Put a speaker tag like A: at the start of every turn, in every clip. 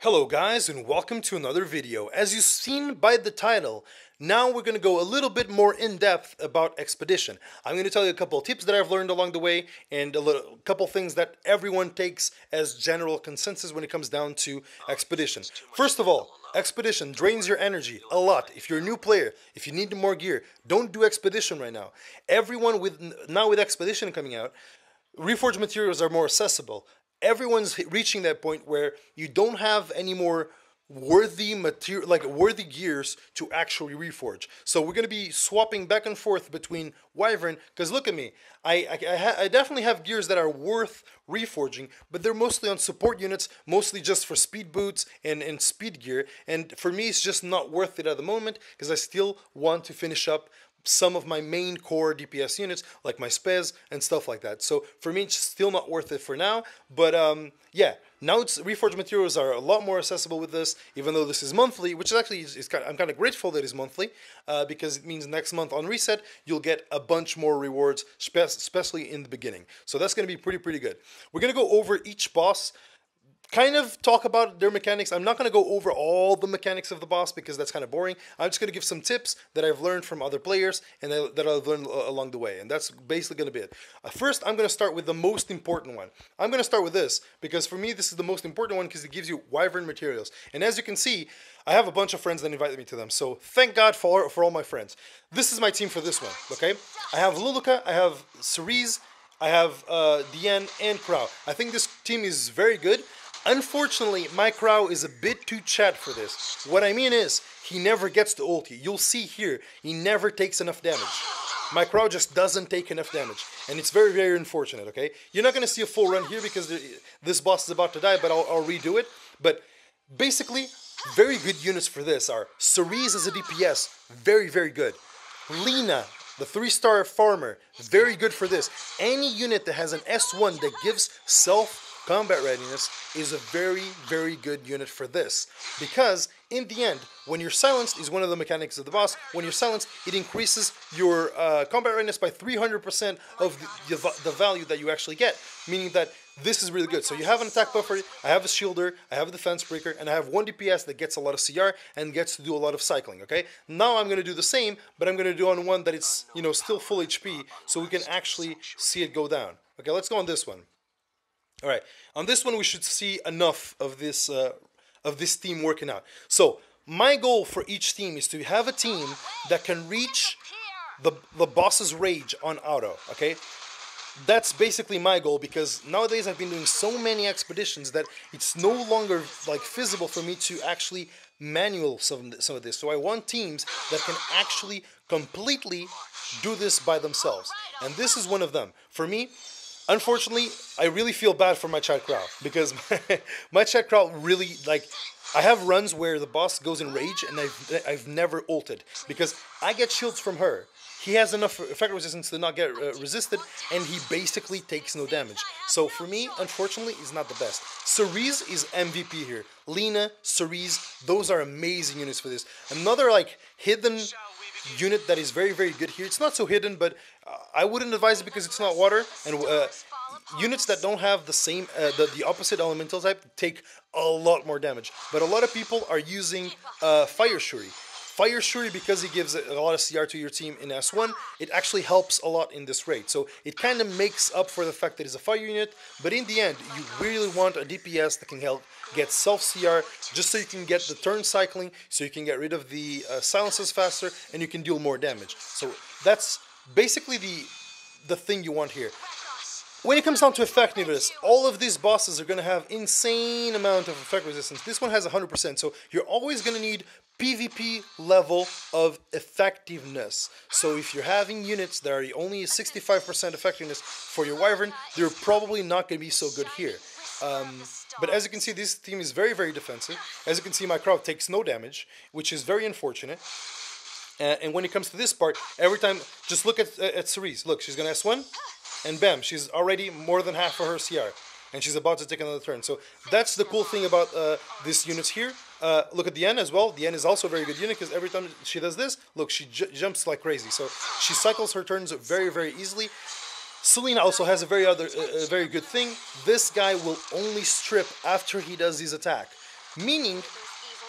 A: Hello guys and welcome to another video. As you've seen by the title, now we're going to go a little bit more in depth about Expedition. I'm going to tell you a couple of tips that I've learned along the way and a couple things that everyone takes as general consensus when it comes down to Expedition. First of all, Expedition drains your energy a lot. If you're a new player, if you need more gear, don't do Expedition right now. Everyone with Expedition coming out, reforged materials are more accessible. Everyone's reaching that point where you don't have any more worthy material, like worthy gears to actually reforge. So we're going to be swapping back and forth between Wyvern, because look at me, I definitely have gears that are worth reforging, but they're mostly on support units, mostly just for speed boots and speed gear, and for me it's just not worth it at the moment, because I still want to finish up some of my main core DPS units, like my spez and stuff like that. So for me, it's still not worth it for now. But yeah, now reforged materials are a lot more accessible with this, even though this is monthly, which is actually I'm kind of grateful that it's monthly, because it means next month on reset you'll get a bunch more rewards, especially in the beginning. So that's going to be pretty good. We're going to go over each boss, kind of talk about their mechanics. I'm not going to go over all the mechanics of the boss because that's kind of boring. I'm just going to give some tips that I've learned from other players and that I've learned along the way. And that's basically going to be it. First, I'm going to start with the most important one. I'm going to start with this because for me, this is the most important one because it gives you Wyvern materials. And as you can see, I have a bunch of friends that invited me to them. So thank God for all my friends. This is my team for this one, okay? I have Luluka, I have Cerise, I have Diane, and Crow. I think this team is very good. Unfortunately, my Crow is a bit too chat for this. What I mean is, he never gets to ulti. You'll see here, he never takes enough damage. My Crow just doesn't take enough damage. And it's very unfortunate, okay? You're not going to see a full run here because this boss is about to die, but I'll redo it. But basically, very good units for this are Cerise as a DPS, very good. Lina, the 3-star farmer, very good for this. Any unit that has an S1 that gives combat readiness is a very good unit for this, because in the end, when you're silenced is one of the mechanics of the boss. When you're silenced, it increases your combat readiness by 300% of the value that you actually get, meaning that this is really good. So you have an attack buffer, I have a shielder, I have a defense breaker, and I have one DPS that gets a lot of CR and gets to do a lot of cycling, okay? Now I'm going to do the same, but I'm going to do on one that it's, still full HP, so we can actually see it go down. Okay, let's go on this one. All right, on this one we should see enough of this team working out. So my goal for each team is to have a team that can reach the boss's rage on auto. Okay, that's basically my goal, because nowadays I've been doing so many expeditions that it's no longer like feasible for me to actually manual some of this. So I want teams that can actually completely do this by themselves, and this is one of them for me. Unfortunately, I really feel bad for my chat crowd, because my chat crowd really, like, I have runs where the boss goes in rage and I've never ulted, because I get shields from her. He has enough effect resistance to not get resisted, and he basically takes no damage. So for me, unfortunately, he's not the best. Cerise is MVP here. Lina, Cerise, those are amazing units for this. Another, like, hidden unit that is very good here. It's not so hidden, but I wouldn't advise it because it's not water, and units that don't have the same the opposite elemental type take a lot more damage. But a lot of people are using Fire Shuri. Fire Shuri, because it gives a lot of CR to your team in S1, it actually helps a lot in this raid. So it kind of makes up for the fact that it's a fire unit, but in the end, you really want a DPS that can help get self-CR, just so you can get the turn cycling, so you can get rid of the silences faster, and you can deal more damage. So that's basically the thing you want here. When it comes down to effectiveness, all of these bosses are going to have insane amount of effect resistance. This one has 100%, so you're always going to need PvP level of effectiveness. So if you're having units that are only 65% effectiveness for your Wyvern, they're probably not going to be so good here. But as you can see, this team is very defensive. As you can see, my crowd takes no damage, which is very unfortunate. And when it comes to this part, every time, just look at Cerise. Look, she's going to S1, and bam, she's already more than half of her CR. And she's about to take another turn. So that's the cool thing about these units here. Look at Diane as well. Diane is also a very good unit, because every time she does this, look, she jumps like crazy. So she cycles her turns very easily. Selena also has a very good thing. This guy will only strip after he does his attack. meaning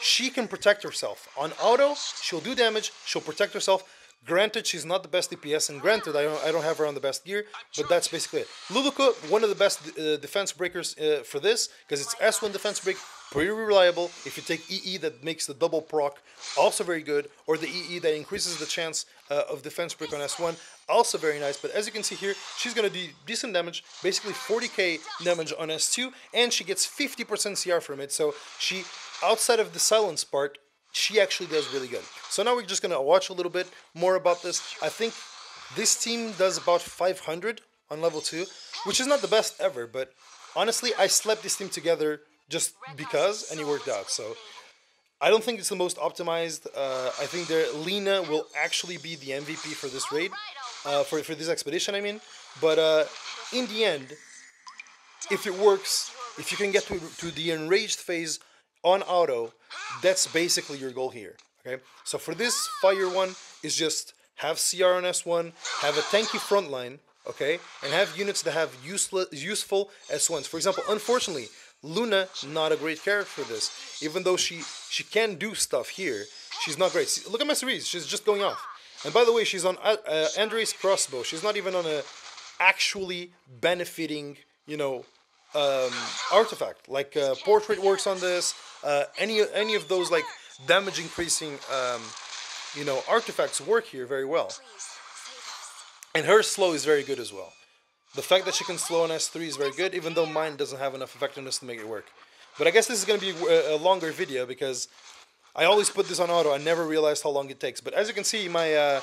A: she can protect herself. On auto, she'll do damage, she'll protect herself. Granted, she's not the best DPS, and granted, I don't have her on the best gear, but that's basically it. Luluka, one of the best defense breakers for this, because it's S1 defense break, pretty reliable. If you take EE that makes the double proc, also very good, or the EE that increases the chance of defense break on S1, also very nice. But as you can see here, she's going to do decent damage, basically 40k damage on S2, and she gets 50% CR from it, so she, outside of the silence part, she actually does really good. So now we're just going to watch a little bit more about this. I think this team does about 500 on level 2, which is not the best ever, but honestly, I slept this team together just because, and it worked out. So I don't think it's the most optimized. I think Lena will actually be the MVP for this raid, for this expedition, I mean. But in the end, if it works, if you can get to the enraged phase on auto, that's basically your goal here. Okay, so for this fire one is just have CR on S1, have a tanky front line, okay, and have units that have useful S1s. For example, unfortunately, Luna, not a great character for this. Even though she can do stuff here, she's not great. See, look at my series, she's just going off. And by the way, she's on Andre's crossbow. She's not even on a actually benefiting, you know, artifact. Like portrait works on this. Any of those like damage increasing, you know, artifacts work here very well. And her slow is very good as well. The fact that she can slow on S3 is very good, even though mine doesn't have enough effectiveness to make it work. But I guess this is going to be a longer video because I always put this on auto. I never realized how long it takes. But as you can see, my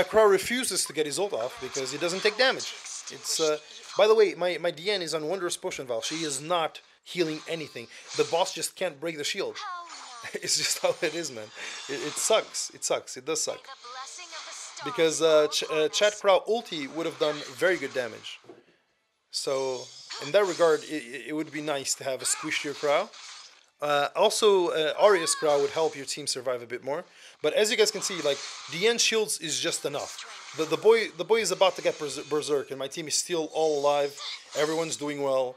A: Crow refuses to get his ult off because he doesn't take damage. It's by the way, my DN is on Wondrous Potion Valve. She is not healing anything. The boss just can't break the shield. It's just how it is, man. It sucks. It sucks. It does suck. Because Chat Crow ulti would have done very good damage. So, in that regard, it would be nice to have a squishier Crow. Also, Arius Crow would help your team survive a bit more. But as you guys can see, like, DN shields is just enough. The boy is about to get berserk, and my team is still all alive. Everyone's doing well.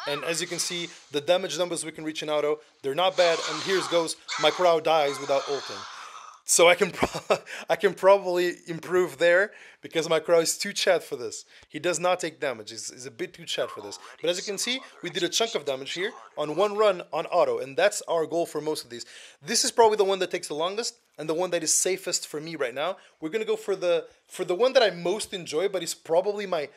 A: And as you can see, the damage numbers we can reach in auto, they're not bad. And here goes, my Crow dies without ulting. So I can probably improve there because my Crow is too chat for this. He does not take damage. He's a bit too chat for this. But as you can see, we did a chunk of damage here on one run on auto, and that's our goal for most of these. This is probably the one that takes the longest and the one that is safest for me right now. We're gonna go for the one that I most enjoy, but it's probably my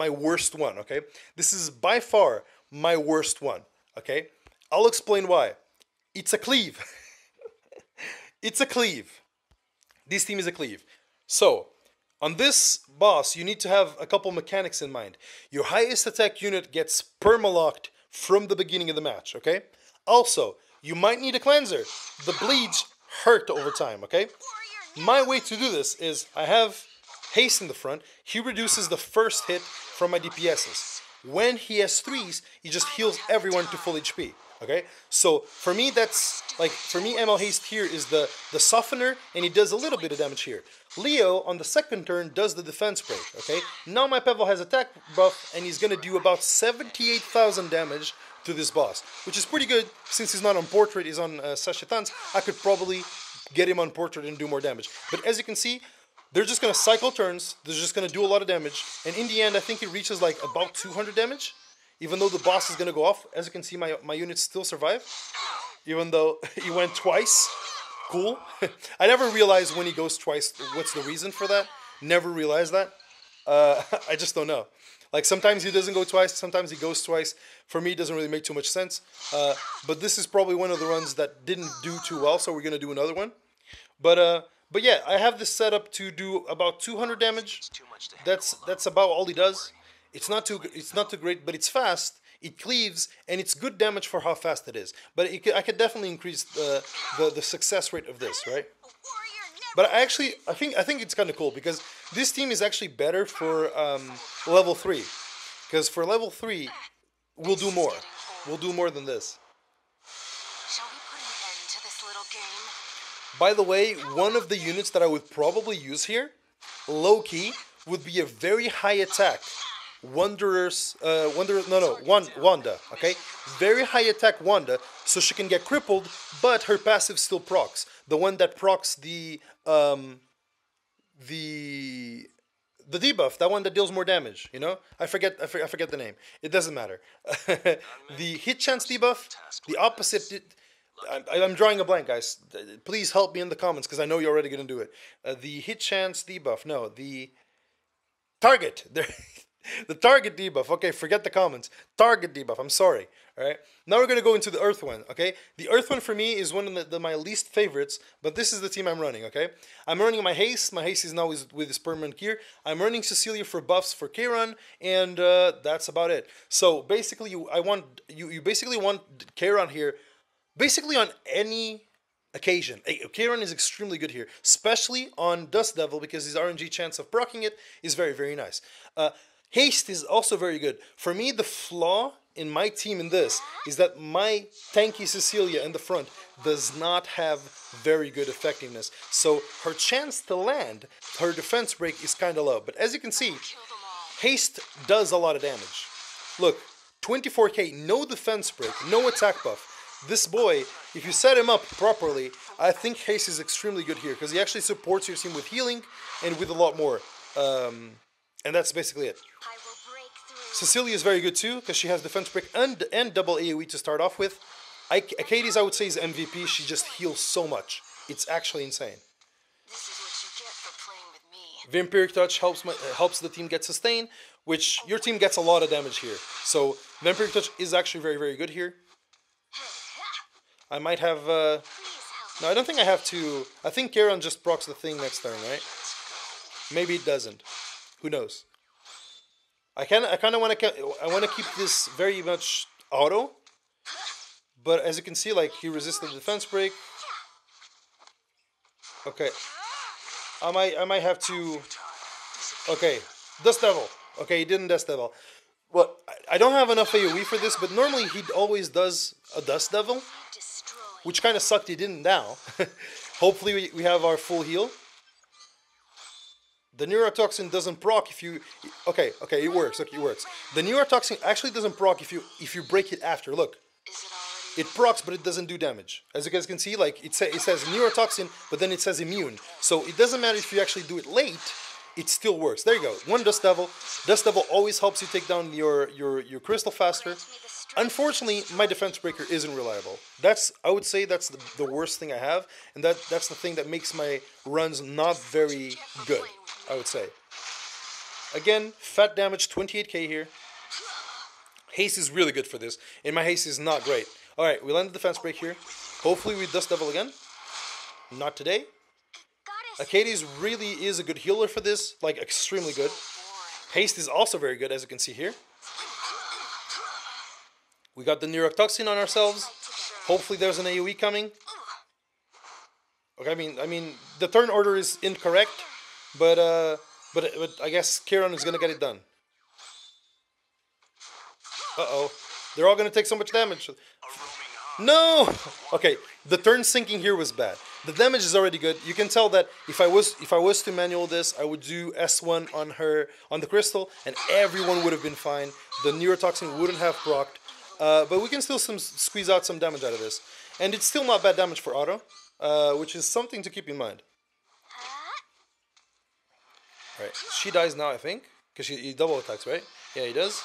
A: worst one. Okay, this is by far my worst one. Okay, I'll explain why. It's a cleave. It's a cleave. This team is a cleave. So, on this boss, you need to have a couple mechanics in mind. Your highest attack unit gets permalocked from the beginning of the match, okay? Also, you might need a cleanser. The bleeds hurt over time, okay? My way to do this is I have haste in the front. He reduces the first hit from my DPSs. When he has threes, he just heals everyone to full HP. Okay, so for me ML Haste here is the softener, and he does a little bit of damage here. Leo on the second turn does the defense break. Okay, now my Pebble has attack buff, and he's gonna do about 78,000 damage to this boss, which is pretty good since he's not on portrait. He's on Sashetans. I could probably get him on portrait and do more damage. But as you can see, they're just gonna cycle turns. They're just gonna do a lot of damage, and in the end, I think it reaches like about 200 damage. Even though the boss is going to go off, as you can see, my units still survive. Even though he went twice. Cool. I never realized when he goes twice, what's the reason for that. Never realized that. I just don't know. Like, sometimes he doesn't go twice, sometimes he goes twice. For me, it doesn't really make too much sense. But this is probably one of the runs that didn't do too well, so we're going to do another one. But yeah, I have this set up to do about 200 damage. That's about all he does. It's not too great, but it's fast. It cleaves, and it's good damage for how fast it is. But I could definitely increase the success rate of this, right? But I think it's kind of cool because this team is actually better for level 3. Because for level 3, we'll do more. We'll do more than this.
B: Shall we put an end to this little game?
A: By the way, one of the units that I would probably use here, low-key, would be a very high attack Wanda, okay? Very high attack Wanda, so she can get crippled, but her passive still procs. The one that procs the debuff, that one that deals more damage, you know? I forget the name. It doesn't matter. The hit chance debuff, the opposite. I'm drawing a blank, guys. Please help me in the comments because I know you're already gonna do it. The hit chance debuff. No, the target. The target debuff. Okay, forget the comments. Target debuff. I'm sorry. All right. Now we're gonna go into the Earth one. Okay. The Earth one for me is one of my least favorites, but this is the team I'm running. Okay. I'm running my haste. My haste is now with his permanent gear. I'm running Cecilia for buffs for Kayron, and that's about it. So basically, you basically want Kayron here, basically on any occasion. Kayron is extremely good here, especially on Dust Devil because his RNG chance of proccing it is very, very nice. Haste is also very good. For me, the flaw in my team in this is that my tanky Cecilia in the front does not have very good effectiveness. So her chance to land, her defense break is kind of low. But as you can see, haste does a lot of damage. Look, 24k, no defense break, no attack buff. This boy, if you set him up properly, I think haste is extremely good here because he actually supports your team with healing and with a lot more. And that's basically it. Cecilia is very good too because she has defense break and double AoE to start off with. Akades, I would say, is MVP. She just heals so much. It's actually insane.
B: This is what you get for playing with me.
A: Vampiric Touch helps the team get sustain, which your team gets a lot of damage here. So Vampiric Touch is actually very, very good here. I might have... no, I don't think I have to... I think Kayron just procs the thing next turn, right? Maybe it doesn't. Who knows? I kind of want to keep this very much auto, but as you can see, like he resisted the defense break. Okay, I might have to. Okay, Dust Devil. Okay, he didn't Dust Devil. Well, I don't have enough AoE for this, but normally he always does a Dust Devil, which kind of sucked he didn't now. Hopefully we have our full heal. The neurotoxin doesn't proc if you... Okay, it works. Look, it works. The neurotoxin actually doesn't proc if you break it after. Look. It procs, but it doesn't do damage. As you guys can see, like it says neurotoxin, but then it says immune. So it doesn't matter if you actually do it late, it still works. There you go. One Dust Devil. Dust Devil always helps you take down your crystal faster. Unfortunately, my defense breaker isn't reliable. I would say that's the worst thing I have, and that's the thing that makes my runs not very good, I would say. Again, fat damage, 28k here. Haste is really good for this, and my haste is not great. Alright, we land the defense break here. Hopefully we Dust Devil again. Not today. Akades really is a good healer for this, like extremely good. Haste is also very good, as you can see here. We got the neurotoxin on ourselves. Hopefully there's an AoE coming. Okay, I mean the turn order is incorrect, but I guess Kayron is gonna get it done. Uh-oh. They're all gonna take so much damage. No! Okay, the turn syncing here was bad. The damage is already good. You can tell that if I was to manual this, I would do S1 on the crystal, and everyone would have been fine. The neurotoxin wouldn't have procced. But we can still squeeze out some damage out of this. And it's still not bad damage for auto, which is something to keep in mind. Alright, she dies now, I think. Because he double attacks, right? Yeah, he does.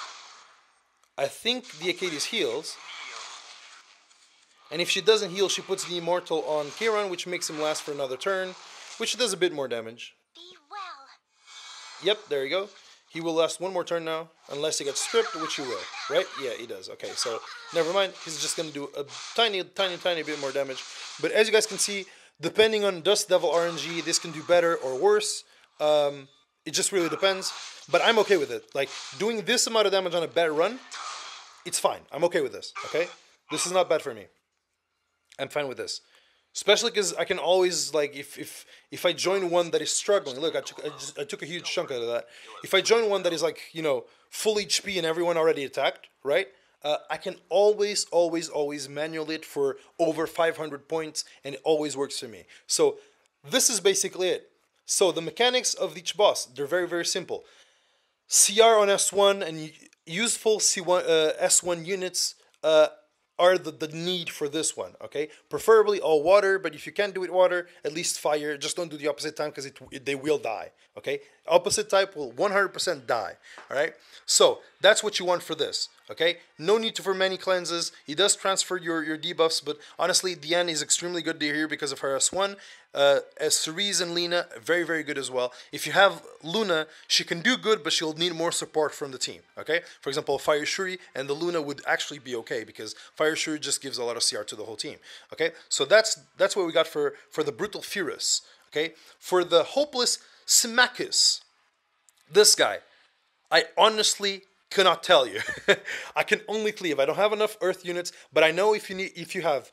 A: I think the Akades heals. And if she doesn't heal, she puts the Immortal on Kayron, which makes him last for another turn, which does a bit more damage.
B: Be well.
A: Yep, there you go. He will last one more turn now, unless he gets stripped, which he will, right? Yeah, he does. Okay, so never mind. He's just going to do a tiny bit more damage. But as you guys can see, depending on Dust Devil RNG, this can do better or worse. It just really depends. But I'm okay with it. Like, doing this amount of damage on a bad run, it's fine. I'm okay with this, okay? This is not bad for me. I'm fine with this. Especially because I can always, like, if I join one that is struggling, look, I took a huge chunk out of that. If I join one that is, like, you know, full HP and everyone already attacked, right? I can always manual it for over 500 points, and it always works for me. So this is basically it. So the mechanics of each boss, they're very, very simple. CR on S1 and useful C1 S1 units are the need for this one, okay? Preferably all water, but if you can't do it water, at least fire. Just don't do the opposite time because they will die, okay? Opposite type will 100% die, all right? So that's what you want for this, okay? No need for many cleanses. He does transfer your debuffs, but honestly, Diane is extremely good here because of her S1. As Cerise and Lena, very, very good as well. If you have Luna, she can do good, but she'll need more support from the team, okay? For example, Fire Shuri and the Luna would actually be okay because Fire Shuri just gives a lot of CR to the whole team, okay? So that's what we got for the Brutal Furious, okay? For the Hopeless Symmachus, this guy, I honestly cannot tell you. I can only cleave. I don't have enough Earth units, but I know if you have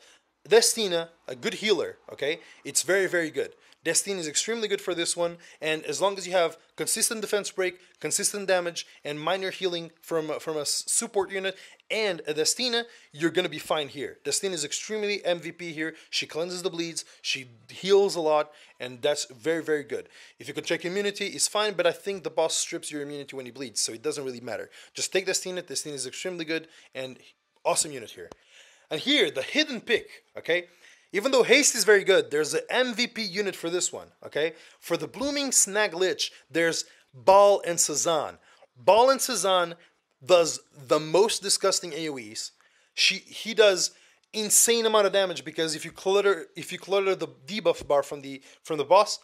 A: Destina, a good healer, okay, it's very, very good. Destina is extremely good for this one, and as long as you have consistent defense break, consistent damage, and minor healing from a support unit and a Destina, you're going to be fine here. Destina is extremely MVP here. She cleanses the bleeds, she heals a lot, and that's very, very good. If you can check immunity, it's fine, but I think the boss strips your immunity when he bleeds, so it doesn't really matter. Just take Destina. Destina is extremely good, and awesome unit here. And here, the hidden pick, okay? Even though haste is very good, there's an MVP unit for this one, okay? For the Blooming Snag Lich, there's Baal and Cezanne. Baal and Cezanne does the most disgusting AoEs. He does insane amount of damage because if you clutter the debuff bar from the boss,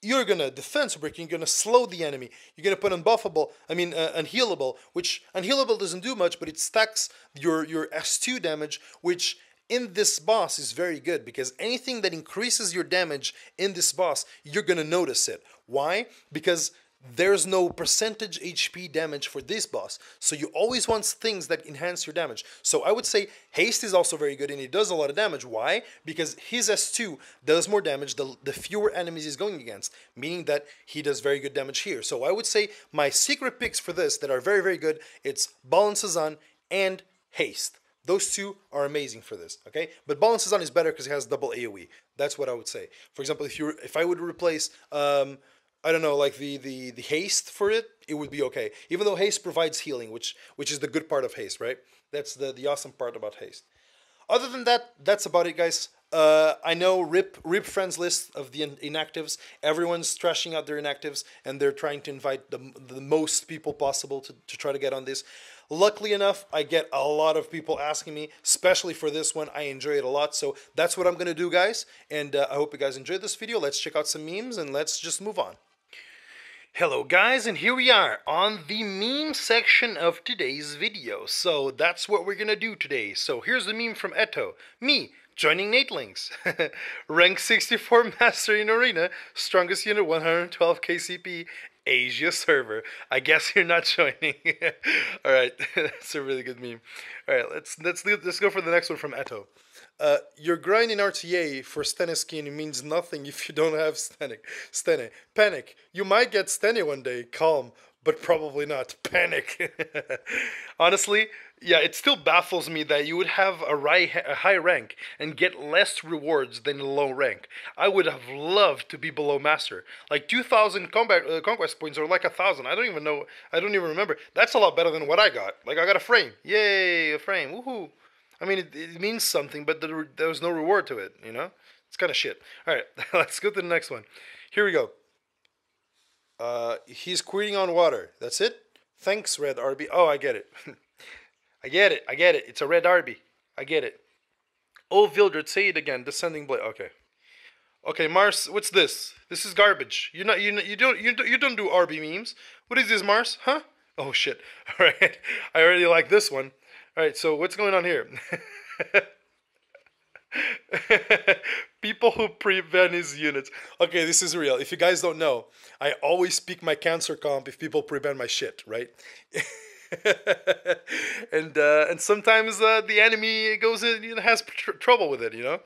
A: you're gonna defense break. You're gonna slow the enemy. You're gonna put unhealable, which unhealable doesn't do much, but it stacks your S2 damage, which in this boss is very good because anything that increases your damage in this boss, you're gonna notice it. Why? Because there's no percentage HP damage for this boss, so you always want things that enhance your damage. So I would say haste is also very good and it does a lot of damage. Why? Because his S2 does more damage the fewer enemies he's going against, meaning that he does very good damage here. So I would say my secret picks for this that are very, very good, it's Baal and Cezanne and haste. Those two are amazing for this, okay? But Baal and Cezanne is better because it has double AoE. That's what I would say. For example, if I would replace I don't know, like the haste for it, it would be okay. Even though haste provides healing, which is the good part of haste, right? That's the awesome part about haste. Other than that, that's about it, guys. I know rip friends list of the inactives. Everyone's trashing out their inactives, and they're trying to invite the most people possible to try to get on this. Luckily enough, I get a lot of people asking me, especially for this one. I enjoy it a lot, so that's what I'm going to do, guys. And I hope you guys enjoyed this video. Let's check out some memes, and let's just move on. Hello guys, and here we are on the meme section of today's video. So that's what we're gonna do today. So here's the meme from Eto. Me, joining Natelings. Rank 64 Master in Arena, strongest unit 112 KCP, Asia server. I guess you're not joining. Alright, that's a really good meme. Alright, let's go for the next one from Eto. Your grind in RTA for Stene skin means nothing if you don't have Stene. Panic. You might get Stene one day. Calm, but probably not. Panic. Honestly, yeah, it still baffles me that you would have a high rank and get less rewards than a low rank. I would have loved to be below master. Like 2,000 conquest points or like 1,000. I don't even know. I don't even remember. That's a lot better than what I got. Like I got a frame. Yay, a frame. Woohoo. I mean, it means something, but there was no reward to it, you know? It's kind of shit. Alright, let's go to the next one. Here we go. He's quitting on water. That's it? Thanks, Red Arby. Oh, I get it. I get it. It's a Red Arby. I get it. Oh, Vildred, say it again. Descending blade. Okay. Okay, Mars, what's this? This is garbage. You don't do Arby memes. What is this, Mars? Huh? Oh, shit. Alright. I already like this one. Alright, so what's going on here? People who pre-ban his units. Okay, this is real. If you guys don't know, I always pick my cancer comp if people pre-ban my shit, right? and sometimes the enemy goes in, has trouble with it, you know?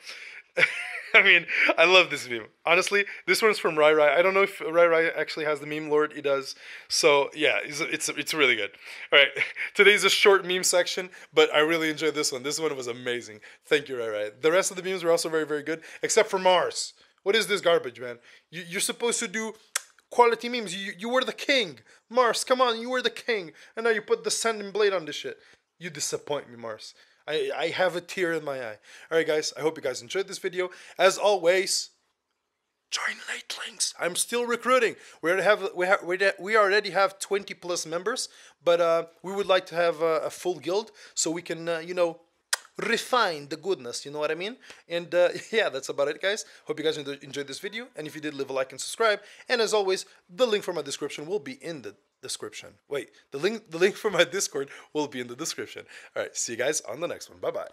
A: I mean, I love this meme. Honestly, this one's from Rai Rai. I don't know if Rai Rai actually has the meme lord. He does. So, yeah, it's really good. All right, today's a short meme section, but I really enjoyed this one. This one was amazing. Thank you, Rai Rai. The rest of the memes were also very, very good, except for Mars. What is this garbage, man? You're supposed to do quality memes. You were the king. Mars, come on, you were the king. And now you put the sanding blade on this shit. You disappoint me, Mars. I have a tear in my eye. Alright guys, I hope you guys enjoyed this video. As always, join Natelings. I'm still recruiting. We already have 20 plus members, but we would like to have a full guild so we can, you know, refine the goodness, you know what I mean? And yeah, that's about it, guys. Hope you guys enjoyed this video, and if you did, leave a like and subscribe. And as always, the link for my description will be in the description. Wait, the link for my Discord will be in the description. All right, see you guys on the next one. Bye bye.